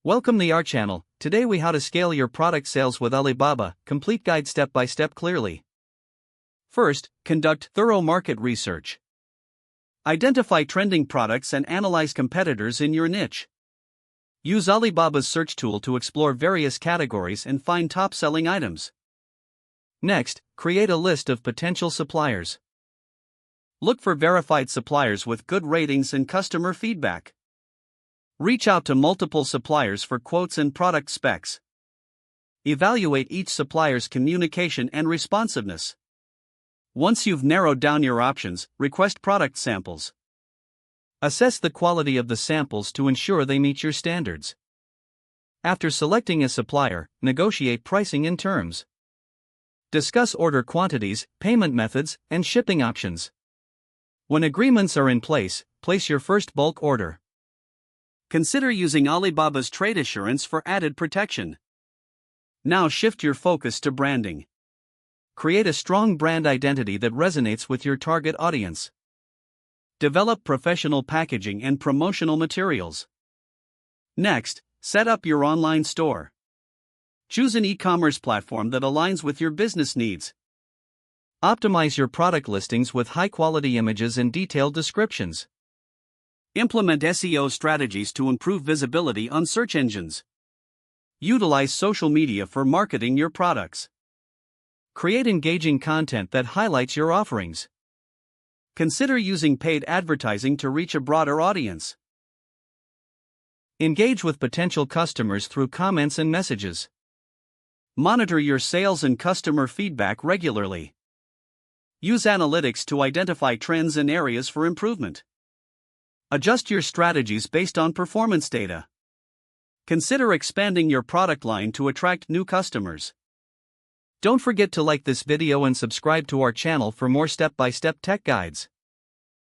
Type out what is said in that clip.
Welcome to our channel. Today we how to scale your product sales with Alibaba, complete guide step by step clearly. First, conduct thorough market research. Identify trending products and analyze competitors in your niche. Use Alibaba's search tool to explore various categories and find top-selling items. Next, create a list of potential suppliers. Look for verified suppliers with good ratings and customer feedback. Reach out to multiple suppliers for quotes and product specs. Evaluate each supplier's communication and responsiveness. Once you've narrowed down your options, request product samples. Assess the quality of the samples to ensure they meet your standards. After selecting a supplier, negotiate pricing and terms. Discuss order quantities, payment methods, and shipping options. When agreements are in place, place your first bulk order. Consider using Alibaba's trade assurance for added protection. Now shift your focus to branding. Create a strong brand identity that resonates with your target audience. Develop professional packaging and promotional materials. Next, set up your online store. Choose an e-commerce platform that aligns with your business needs. Optimize your product listings with high-quality images and detailed descriptions. Implement SEO strategies to improve visibility on search engines. Utilize social media for marketing your products. Create engaging content that highlights your offerings. Consider using paid advertising to reach a broader audience. Engage with potential customers through comments and messages. Monitor your sales and customer feedback regularly. Use analytics to identify trends and areas for improvement. Adjust your strategies based on performance data. Consider expanding your product line to attract new customers. Don't forget to like this video and subscribe to our channel for more step-by-step tech guides.